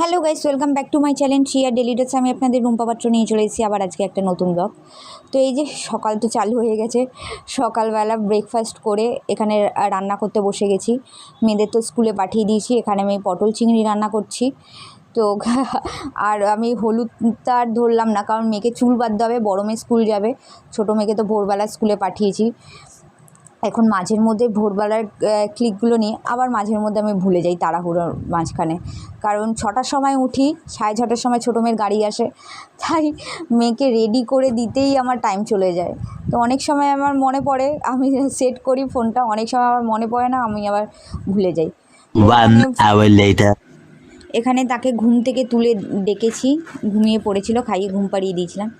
Hello guys, welcome back to my channel shear daily dates. আমি আপনাদের রুম্পা পাত্র নিয়ে চলে এসেছি আবার আজকে একটা নতুন ব্লগ। তো এই যে সকাল তো চালু হয়ে গেছে, সকালবেলা ব্রেকফাস্ট করে এখানে রান্না করতে বসে গেছি। মেয়েদের তো স্কুলে পাঠিয়ে দিয়েছি, এখানে আমি পটল চিংড়ি রান্না করছি। তো আর আমি হলুদটা আর ধরলাম না, কারণ মেয়েকে চুল বাঁধতে হবে, বড় মেয়ে স্কুল যাবে, ছোটো মেয়েকে তো ভোরবেলা স্কুলে পাঠিয়েছি। এখন মাঝের মধ্যে ভোরবেলার ক্লিকগুলো নিয়ে আবার মাঝের মধ্যে আমি ভুলে যাই তাড়াহুড়োর মাঝখানে, কারণ 6টার সময় উঠি, 6:30টার সময় ছোটো মেয়ের গাড়ি আসে, তাই মেয়েকে রেডি করে দিতেই আমার টাইম চলে যায়। তো অনেক সময় আমার মনে পড়ে, আমি সেট করি ফোনটা, অনেক সময় আমার মনে পড়ে না, আমি আবার ভুলে যাই। এখানে তাকে ঘুম থেকে তুলে ডেকেছি, ঘুমিয়ে পড়েছিল, খাইয়ে ঘুম পাড়িয়ে দিয়েছিলাম।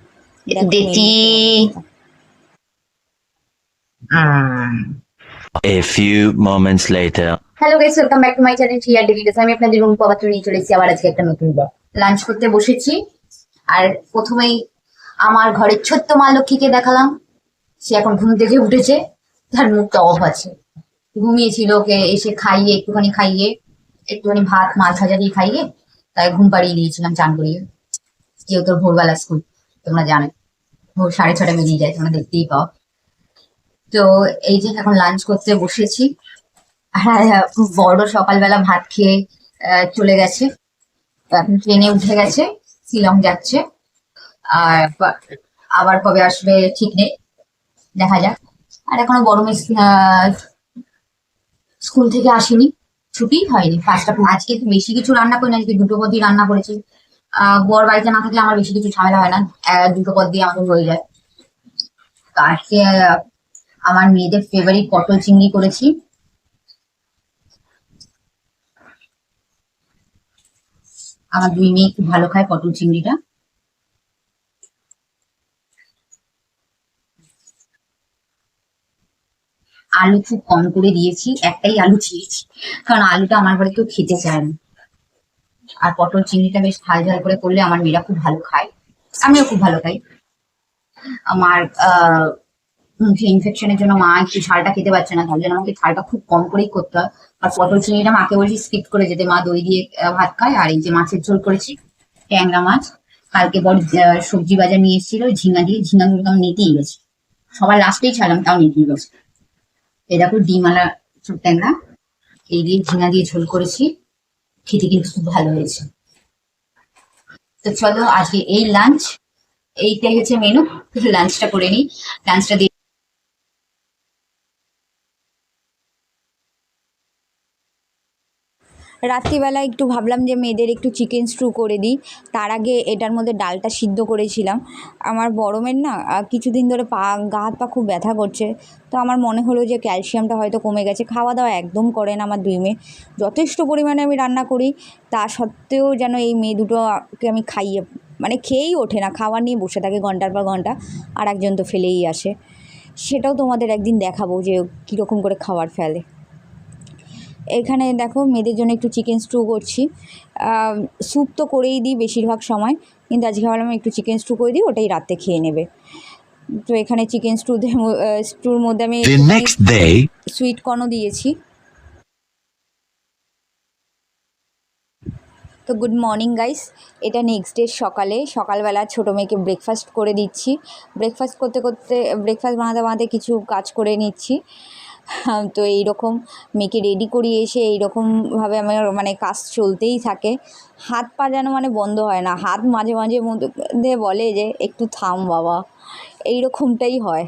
A few moments later. Hello guys, welcome back to my channel shear daily dates. আমি আপনাদের রুম্পা পাত্র নিয়ে চলে এসেছি আবার আজকে একটা নতুন ব্লগ। লাঞ্চ করতে বসেছি, আর প্রথমেই আমার ঘরের ছোট্ট মা লক্ষ্মীকে দেখালাম। সে এখন ঘুম থেকে উঠেছে, তার মুখটা অফ আছে, ঘুমিয়েছিল। ওকে এসে খাইয়ে একটুখানি ভাত মাছ ভাজা দিয়ে খাইয়ে তাই ঘুম পাড়িয়ে দিয়েছিলাম চান করিয়ে, যেহেতু ভোরবেলা স্কুল, তোমরা জানো ভোর 6:30 বেরিয়ে যায়, তোমরা দেখতেই পাও। তো এই যে এখন লাঞ্চ করতে বসেছি। হ্যাঁ হ্যাঁ, বড় সকালবেলা ভাত খেয়ে চলে গেছে, এখন ট্রেনে উঠে গেছে, শিলং যাচ্ছে। আর আবার কবে আসবে ঠিক নেই, দেখা যাক। আর এখনো বড় মেয়ে স্কুল থেকে আসেনি, ছুটি হয়নি। আজকে তো বেশি কিছু রান্না করি না, আজকে দুটো পদ দিয়ে রান্না করেছি। বর বাড়িতে না থাকলে আমার বেশি কিছু ঝামেলা হয় না, দুটো পদ দিয়ে আমাদের হয়ে যায়। তো আজকে আমার মেয়েদের ফেভারিট পটল চিংড়ি করেছি। আমার দুই মেয়ে খুব ভালো খায় পটল চিংড়িটা। আলু খুব কম করে দিয়েছি, একটাই আলু দিয়েছি, কারণ আলুটা আমার ঘরে কেউ খেতে চায় না। আর পটল চিংড়িটা বেশ ঝাল ঝাল করে করলে আমার মেয়েরা খুব ভালো খায়, আমিও খুব ভালো খাই। আমার মুখে ইনফেকশনের জন্য মা একটু ঝালটা খেতে পারছে না, তার জন্য আমাকে ঝালটা খুব কম করেই করতে হয়। আর পটল চিংড়িটা মাকে বলছি স্কিপ করে যেতে, মা দই দিয়ে ভাত খায়। আর এই যে মাছের ঝোল করেছি, ট্যাংরা মাছ। কালকে বড় সবজি বাজার নিয়ে এসেছিল ঝিঙা দিয়ে, ঝিঙাগুলো তো নেতিয়ে গেছে, সবার লাস্টেই ছাড়লাম, তাও নেতিয়ে গেছে। এই দেখো ডিমালা ট্যাংরা, এই দিয়ে ঝিঙা দিয়ে ঝোল করেছি, খেতে কিন্তু খুব ভালো হয়েছে। তো চলো আজকে এই লাঞ্চ, এইটাই হচ্ছে মেনু। লাঞ্চটা করে নিই, লাঞ্চটা দিয়ে রাত্রিবেলা একটু ভাবলাম যে মেয়েদের একটু চিকেন স্টু করে দিই, তার আগে এটার মধ্যে ডালটা সিদ্ধ করেছিলাম। আমার বড় মেয়ের না কিছুদিন ধরে গা হাত পা খুব ব্যথা করছে, তো আমার মনে হলো যে ক্যালসিয়ামটা হয়তো কমে গেছে। খাওয়া দাওয়া একদম করে না আমার দুই মেয়ে, যথেষ্ট পরিমাণে আমি রান্না করি, তা সত্ত্বেও যেন এই মেয়ে দুটোকে আমি খাইয়ে, মানে খেয়েই ওঠে না, খাওয়া নিয়ে বসে থাকে ঘন্টার পর ঘন্টা, আর একজন তো ফেলেই আসে। সেটাও তোমাদের একদিন দেখাবো যে কীরকম করে খাবার ফেলে। এখানে দেখো মেয়েদের জন্য একটু চিকেন স্টু করছি। স্যুপ তো করেই দিই বেশিরভাগ সময়, কিন্তু আজকে ভাবলাম একটু চিকেন স্টু করে দিই, ওটাই রাতে খেয়ে নেবে। তো এখানে চিকেন স্টুর মধ্যে আমি সুইট কর্নও দিয়েছি। তো গুড মর্নিং গাইস, এটা নেক্সট ডে সকালবেলা ছোটো মেয়েকে ব্রেকফাস্ট করে দিচ্ছি। ব্রেকফাস্ট বানাতে বানাতে কিছু কাজ করে নিচ্ছি। তো এইরকম মেয়েকে রেডি করিয়ে এসে এইরকমভাবে আমার মানে কাজ চলতেই থাকে, হাত পা যেন মানে বন্ধ হয় না, হাত মাঝে মাঝে মধ্যে বলে যে একটু থাম বাবা, এইরকমটাই হয়,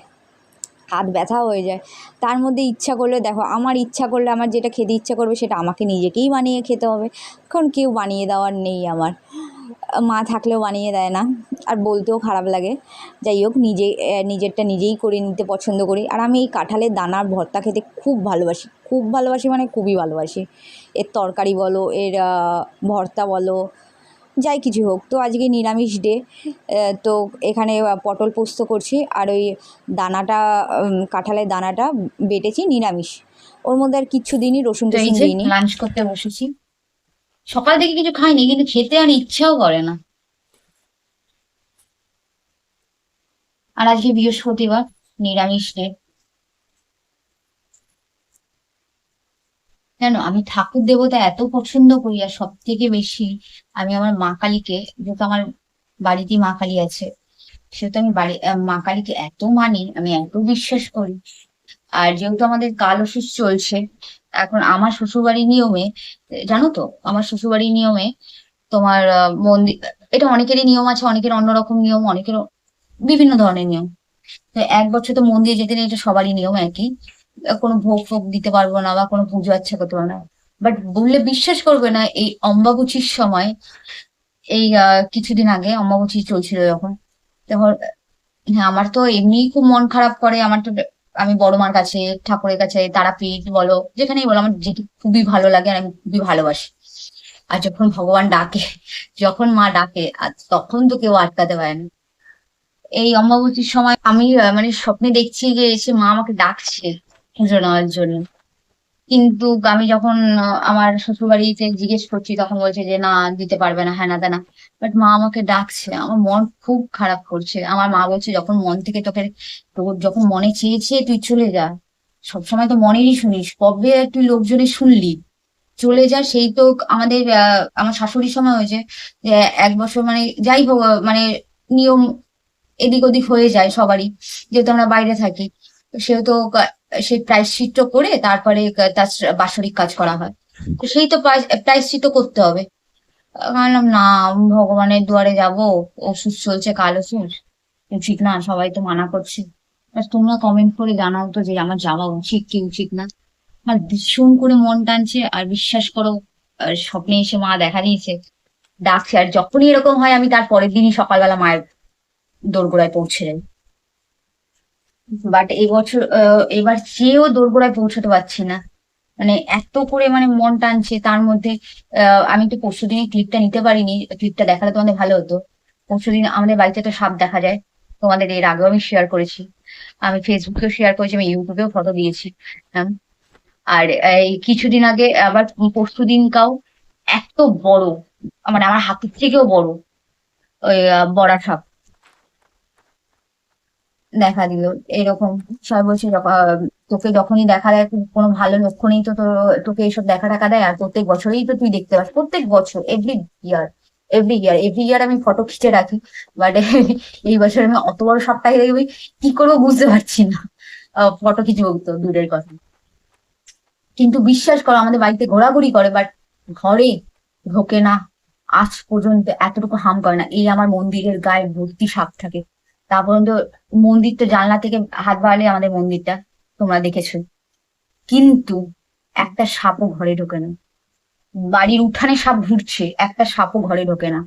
হাত ব্যথা হয়ে যায়। তার মধ্যে ইচ্ছা করলে দেখো, আমার ইচ্ছা করলে আমার যেটা খেতে ইচ্ছা করবে সেটা আমাকে নিজেকেই বানিয়ে খেতে হবে, কারণ কেউ বানিয়ে দেওয়ার নেই আমার, মা থাকলেও বানিয়ে দেয় না, আর বলতেও খারাপ লাগে। যাই হোক, নিজেরটা নিজেই করে নিতে পছন্দ করি। আর আমি এই কাঁঠালের দানার ভর্তা খেতে খুব ভালোবাসি, মানে খুবই ভালোবাসি। এর তরকারি বলো, এর ভর্তা বলো, যাই কিছু হোক। তো আজকে নিরামিষ ডে, তো এখানে পটল পোস্ত করছি, আর ওই দানাটা, কাঁঠালের দানাটা বেটেছি নিরামিষ, ওর মধ্যে আর কিচ্ছু দিইনি, রসুন টসুন দিইনি। লাঞ্চ করতে বসেছি, সকাল থেকে কিছু খাইনি, কিন্তু খেতে আর ইচ্ছাও করে না। আর আজকে বৃহস্পতিবার, নিরামিষ ডে। জানো আমি ঠাকুর দেবতা এত পছন্দ করি, আর সব থেকে বেশি আমি আমার মা কালীকে, যেহেতু আমার বাড়িতে মা কালী আছে, সেহেতু আমি মা কালীকে এত মানি, আমি এত বিশ্বাস করি। আর যেহেতু আমাদের কাল অসুচ চলছে এখন আমার শ্বশুরবাড়ির নিয়মে, জানো তো আমার শ্বশুরবাড়ির নিয়মে তোমার মন্দির, এটা অনেকেরই নিয়ম আছে, অনেকের অন্যরকম নিয়ম, অনেকের বিভিন্ন ধরনের নিয়ম। তো 1 বছর তো মন্দিরে যেতে নেই, এটা সবারই নিয়ম একই। কোনো ভোগ ফোগ দিতে পারবো না বা কোনো পুজো আচ্ছা করতে পারবো না। বাট বললে বিশ্বাস করবে না, এই অম্বাবুচির সময়, এই কিছুদিন আগে অম্বাবুচি চলছিল যখন, তখন হ্যাঁ আমার তো এমনিই খুব মন খারাপ করে। আমার তো, আমি বড় মার কাছে, ঠাকুরের কাছে, তারাপীঠ বলো, যেখানেই বলো, আমার যেটি খুবই ভালো লাগে আর আমি খুবই ভালোবাসি। আর যখন ভগবান ডাকে, যখন মা ডাকে, আর তখন তো কেউ আটকাতে পারে না। এই অমাবস্যার সময় আমি মানে স্বপ্নে দেখছি যে এসে মা আমাকে ডাকছে পুজো নেওয়ার জন্য। কিন্তু আমি যখন আমার শ্বশুর বাড়িতে জিজ্ঞেস করছি, তখন বলছে যে না, দিতে পারবে না, হ্যাঁ না না। বাট মা আমাকে ডাকছে, আমার মন খুব খারাপ করছে। আমার মা বলছে যখন মন থেকে তোকে, তোর যখন মনে চেয়েছে তুই চলে যা। সবসময় তো মনেরই শুনিস, কবে তুই লোকজনের শুনলি, চলে যা। সেই তো আমাদের আমার শাশুড়ির সময় হয়েছে যে 1 বছর মানে যাই হোক মানে নিয়ম এদিক ওদিক হয়ে যায় সবারই, যেহেতু আমরা বাইরে থাকি। তো সেহেতু সেই প্রায়শ্চিত্ত করে তারপরে তার বাৎসরিক কাজ করা হয়। তো সেই তো প্রায়শ্চিত্ত করতে হবে। বললাম না, ভগবানের দুয়ারে যাব, ওষুধ চলছে, কাল ওষুধ, উচিত না, সবাই তো মানা করছে। আর তোমরা কমেন্ট করে জানাও তো যে আমার যাওয়া উচিত কি উচিত না। আমার ভীষণ করে মন টানছে, আর বিশ্বাস করো স্বপ্নে এসে মা দেখা দিয়েছে, ডাকছে। আর যখনই এরকম হয় আমি তার পরের দিনই সকালবেলা মায়ের দোরগোড়ায় পৌঁছে যাই। বাট এবছর এবার চেয়েও দোরগোড়ায় পৌঁছতে পারছি না। মানে এত করে মানে মন টানছে তার মধ্যে। আমি তো পরশুদিনের ক্লিপটা নিতে পারিনি, ক্লিপটা দেখালে তোমাদের ভালো হতো। পরশুদিন আমাদের বাড়িতে তো সাপ দেখা যায়, তোমাদের এর আগেও আমি শেয়ার করেছি, আমি ফেসবুকেও শেয়ার করেছি, আমি ইউটিউবেও ফটো দিয়েছি। আর এই কিছুদিন আগে আবার পরশুদিন কাও এত বড়, মানে আমার হাতের থেকেও বড়, ওই বড়া সাপ দেখা দিল। এরকম সবাই বলছে তোকে যখনই দেখা দেয় কোনো ভালো লক্ষণেই তো তোকে এইসব দেখা টাকা দেয়, আর প্রত্যেক বছরেই তো তুই দেখতে পাস, প্রত্যেক বছর, ইয়ার এভরি ইয়ার আমি ফটো খিচে রাখি। বাট এই বছর আমি অত বড় সপ্তাহে দেখবি, কি করবো বুঝতে পারছি না। ফটো খিচবো তো দূরের কথা। কিন্তু বিশ্বাস করো আমাদের বাড়িতে ঘোরাঘুরি করে, বাট ঘরে ঢোকে না, আজ পর্যন্ত এতটুকু হাম করে না। এই আমার মন্দিরের গায়ে ভর্তি সাপ থাকে, তা পর্যন্ত মন্দিরটা জানলা থেকে হাত বাড়ালে আমাদের মন্দিরটা, তোমরা দেখেছো, কিন্তু একটা সাপও ঘরে ঢোকে না। বাড়ির উঠানে সাপ ঘুরছে, একটা সাপও ঘরে ঢোকে না।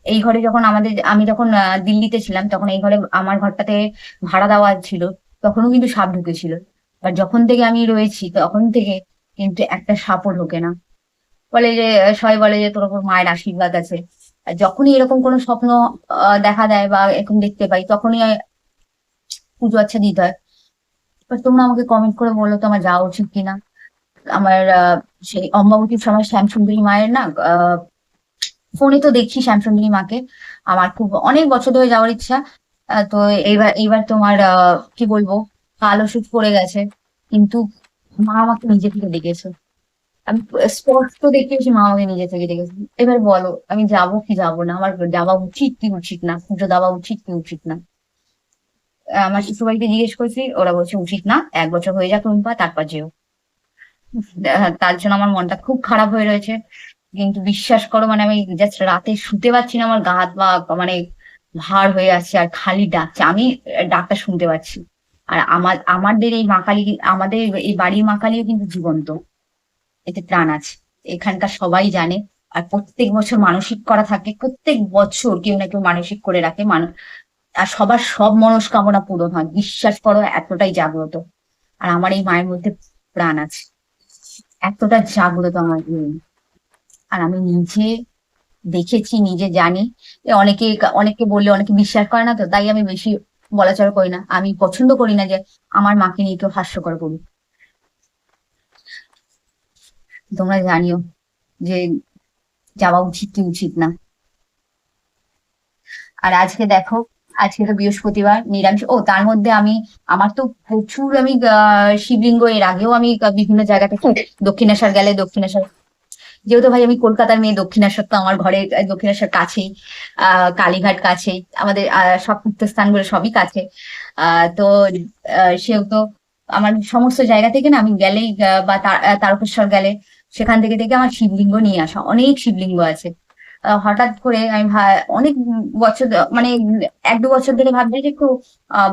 এই ঘরে যখন আমি যখন দিল্লিতে ছিলাম, তখন এই ঘরে আমার ঘরটাতে ভাড়া দেওয়া ছিল, তখনও কিন্তু সাপ ঢুকেছিল। আর যখন থেকে আমি রয়েছি তখন থেকে কিন্তু একটা সাপও ঢোকে না। বলে যে সবাই বলে যে তোর উপর মায়ের আশীর্বাদ আছে। আর যখনই এরকম কোনো স্বপ্ন দেখা দেয় বা এরকম দেখতে পাই, তখনই পুজো আচ্ছা দিতে হয়। এবার তোমরা আমাকে কমেন্ট করে বললো তো আমার যাওয়া উচিত কিনা। আমার সেই অম্বাবতীর সময় শ্যামসুন্দরী মায়ের না, ফোনে তো দেখি শ্যামসুন্দরী মাকে, আমার খুব অনেক বছর ধরে যাওয়ার ইচ্ছা। তো এইবার এইবার তোমার কি বলবো, কালো সুচ পড়ে গেছে, কিন্তু মা আমাকে নিজে থেকে ডেকেছে। আমি স্পষ্ট দেখিয়েছি মা আমাকে নিজে থেকে ডেকেছে। এবার বলো আমি যাবো কি যাবো না, আমার যাওয়া উচিত কি উচিত না, পুজো দেওয়া উচিত কি উচিত না। আমার শ্বশুরবাড়িতে জিজ্ঞেস করেছি, ওরা বলছে উচিত না, 1 বছর হয়ে যাক রুম্পা, তারপর যেও। তার জন্য আমার মনটা খুব খারাপ হয়ে রয়েছে। কিন্তু বিশ্বাস করো মানে আমি জাস্ট রাতে শুতে পারছি না, আমার গা হাত পা মানে ভার হয়ে আছে, আর খালি ডাকছে, আমি ডাকটা শুনতে পাচ্ছি। আর আমাদের এই মা কালী, আমাদের এই বাড়ির মা কালীও কিন্তু জীবন্ত, এতে প্রাণ আছে, এখানকার সবাই জানে। আর প্রত্যেক বছর মানসিক করা থাকে, প্রত্যেক বছর কেউ না কেউ মানসিক করে রাখে মানুষ, আর সবার সব মনস্কামনা পূরণ হয়, বিশ্বাস করো, এতটাই জাগ্রত। আর আমার এই মায়ের মধ্যে প্রাণ আছে, এতটা জাগ্রত আমার এই। আর আমি নিজে দেখেছি, নিজে জানি। অনেকে অনেকে বললে অনেকে বিশ্বাস করে না, তো তাই আমি বেশি বলাচড়া করি না। আমি পছন্দ করি না যে আমার মাকে নিয়ে কেউ হাস্যকর করুক। তোমরা জানিও যে যাওয়া উচিত কি উচিত না। আর আজকে দেখো, আজকে তো বৃহস্পতিবার, নিরামিষ। ও তার মধ্যে আমার তো প্রচুর শিবলিঙ্গ, এর আগেও আমি বিভিন্ন জায়গা থেকে দক্ষিণেশ্বর গেলে যেহেতু ভাই আমি কলকাতার মেয়ে, দক্ষিণেশ্বর তো আমার ঘরে, দক্ষিণেশ্বর কাছেই, কালীঘাট কাছেই, আমাদের সব তীর্থস্থানগুলো সবই কাছে। তো সেহেতু আমার সমস্ত জায়গা থেকে না আমি গেলেই বা তারকেশ্বর গেলে সেখান থেকে থেকে আমার শিবলিঙ্গ নিয়ে আসা, অনেক শিবলিঙ্গ আছে। হঠাৎ করে আমি অনেক বছর, মানে 1-2 বছর ধরে ভাবছি যে একটু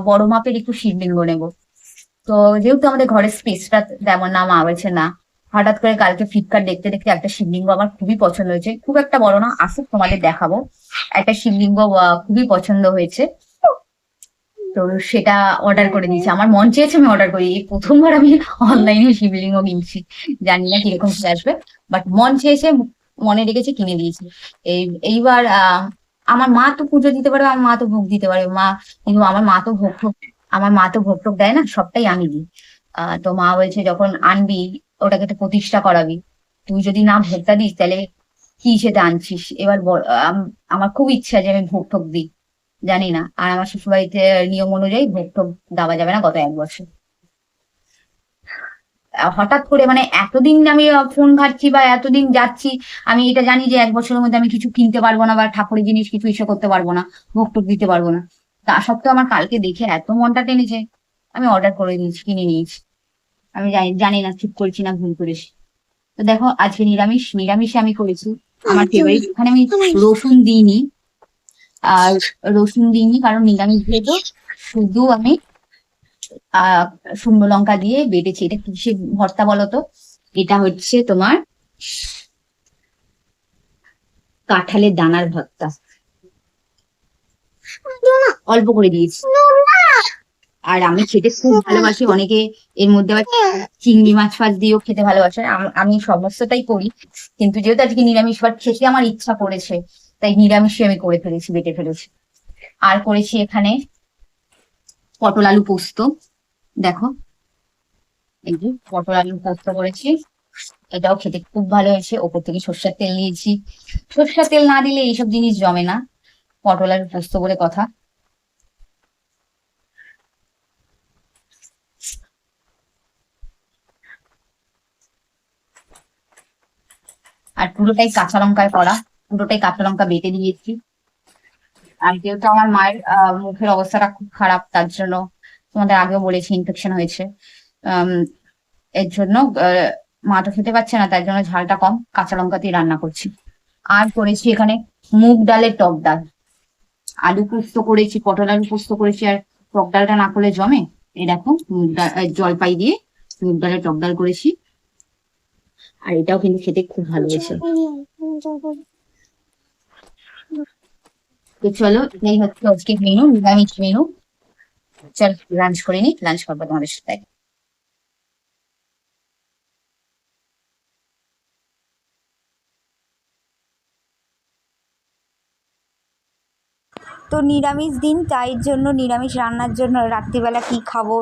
বড় মাপের একটু শিবলিঙ্গ নেবো। তো যেহেতু আমাদের ঘরের স্পেসটা তেমন না, মা বলছে না। হঠাৎ করে কালকে ফ্লিপকার্ট দেখতে দেখতে একটা শিবলিঙ্গ আমার খুবই পছন্দ হয়েছে, খুব একটা বড় না, আসুক তোমাদের দেখাবো। একটা শিবলিঙ্গ খুবই পছন্দ হয়েছে, তো সেটা অর্ডার করে দিয়েছি। আমার মন চেয়েছে আমি অর্ডার করি, এই প্রথমবার আমি অনলাইনে শিবলিঙ্গ কিনছি। জানি না কিরকম কি আসবে, বাট মন চেয়েছে, মনে রেখেছে, কিনে দিয়েছি। এইবার আমার মা তো পুজো দিতে পারে, আমার মা তো ভোগ দিতে পারে, কিন্তু আমার মা তো ভোগ টোগ দেয় না, সবটাই আমি দিই। তো মা বলছে যখন আনবি ওটাকে তো প্রতিষ্ঠা করাবি, তুই যদি না ভোগটা দিস তাহলে কি সেটা আনছিস। এবার আমার খুব ইচ্ছা যে আমি ভোগ টোগ দিই, জানি না। আর আমার শ্বশুরবাড়িতে নিয়ম অনুযায়ী ভোগ টোগ দেওয়া যাবে না গত 1 বছর। হঠাৎ করে মানে এতদিন আমি ফোন ঘাটছি বা এতদিন যাচ্ছি, আমি এটা জানি যে 1 বছরের মধ্যে আমি কিছু কিনতে পারবো না বা ঠাকুরের জিনিস কিছু ইসে করতে পারবো না, ভোগ টোগ দিতে পারবো না। তা সত্ত্বেও আমার কালকে দেখে এত মনটা টেনেছে, আমি অর্ডার করে নিয়েছি, কিনে নিয়েছি। আমি জানি জানি না ঠিক করেছি না ভুল করেছি। তো দেখো আজকে নিরামিষে আমি করেছি আমার ফেভারিট। ওখানে আমি রসুন দিইনি, আর কারণ নিরামিষ যেহেতু, শুধু আমি শুকনো লঙ্কা দিয়ে বেটেছি। এটা কিসের ভর্তা বলতো? এটা হচ্ছে তোমার কাঁঠালের দানার ভর্তা, অল্প করে দিয়েছি। আর আমি খেতে খুব ভালোবাসি, অনেকে এর মধ্যে আবার চিংড়ি মাছ ফাছ দিয়েও খেতে ভালোবাসে। আমি সমস্তটাই করি, কিন্তু যেহেতু আজকে নিরামিষ বার খেতে আমার ইচ্ছা করেছে, তাই নিরামিষই আমি করে ফেলেছি, বেটে ফেলেছি। আর করেছি এখানে পটল আলু পোস্ত, দেখো এই যে পটল আলু পোস্ত করেছি, এটাও খেতে খুব ভালো হয়েছে। ওপর থেকে সর্ষের তেল দিয়েছি, সর্ষের তেল না দিলে এইসব জিনিস জমে না, পটল আলু পোস্ত বলে কথা। আর পুরোটাই কাঁচা লঙ্কায় করা, পুরোটাই কাঁচা লঙ্কা বেটে দিয়েছি। আর যেহেতু আমার মায়ের মুখের অবস্থাটা খুব খারাপ, তার জন্য তোমাদের আগেও বলেছি ইনফেকশন হয়েছে, আম, এর জন্য মা তো খেতে পাচ্ছে না, তার জন্য ঝালটা কম কাঁচা লঙ্কা দিয়ে রান্না করছি। আর করেছি এখানে মুগ ডালের টক ডাল, আলু পোস্ত করেছি, পটল আলু পোস্ত করেছি। আর টক ডালটা না করলে জমে, এই দেখো মুগ ডাল, জলপাই দিয়ে মুগ ডালের টক ডাল করেছি। আর এটাও কিন্তু খেতে খুব ভালো হয়েছে। তো চলো, এই হচ্ছে আজকে মেনু, নিরামিষ মেনু। চল লাঞ্চ করে নি, লাঞ্চ করবো তোমাদের সাথে। তো নিরামিষ দিন, তাই জন্য নিরামিষ রান্নার জন্য রাত্রিবেলা কী খাবো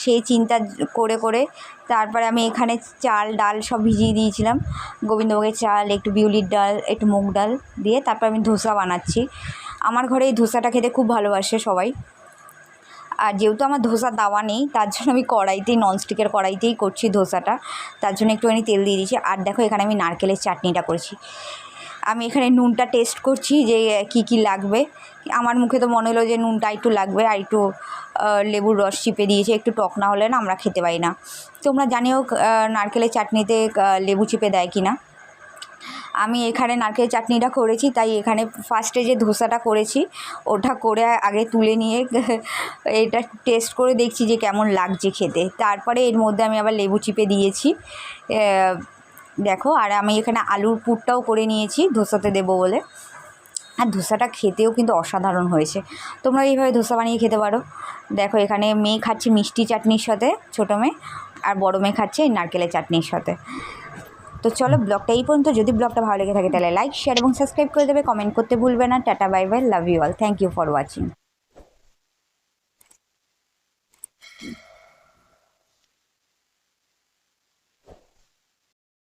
সেই চিন্তা করে করে তারপরে আমি এখানে চাল ডাল সব ভিজিয়ে দিয়েছিলাম। গোবিন্দভোগের চাল, একটু বিউলির ডাল, একটু মুগ ডাল দিয়ে তারপর আমি ধোসা বানাচ্ছি। আমার ঘরে এই ধোসাটা খেতে খুব ভালোবাসে সবাই। আর যেহেতু আমার ধোসার দাওয়া নেই, তার জন্য আমি কড়াইতেই, ননস্টিকের কড়াইতেই করছি ধোসাটা, তার জন্য একটুখানি তেল দিয়ে দিয়েছি। আর দেখো এখানে আমি নারকেলের চাটনিটা করছি। আমি এখানে নুনটা টেস্ট করছি যে কি কি লাগবে। আমার মুখে তো মনে হলো যে নুনটা একটু লাগবে, আর একটু লেবুর রস চিপে দিয়েছি, একটু টক না হলে না আমরা খেতে পারি না। তোমরা জানিও নারকেলের চাটনিতে লেবু চিপে দেয় কি না। আমি এখানে নারকেলের চাটনিটা করেছি, তাই এখানে ফার্স্টে যে ধোসাটা করেছি ওটা করে আগে তুলে নিয়ে এটা টেস্ট করে দেখছি যে কেমন লাগছে খেতে। তারপরে এর মধ্যে আমি আবার লেবু চিপে দিয়েছি, দেখো। আর আমি এখানে আলুর পুরটাও করে নিয়েছি ধোসাতে দেবো বলে। আর ধোসাটা খেতেও কিন্তু অসাধারণ হয়েছে, তোমরা এইভাবে ধোসা বানিয়ে খেতে পারো। দেখো এখানে মেয়ে খাচ্ছে মিষ্টি চাটনির সাথে, ছোটো মেয়ে, আর বড়ো মেয়ে খাচ্ছে এই নারকেলের চাটনির সাথে। তো চলো ব্লগটা এই পর্যন্ত। যদি ব্লগটা ভালো লেগে থাকে তাহলে লাইক, শেয়ার এবং সাবস্ক্রাইব করে দেবে, কমেন্ট করতে ভুলবে না। Tata, bye bye, love you all, thank you for watching.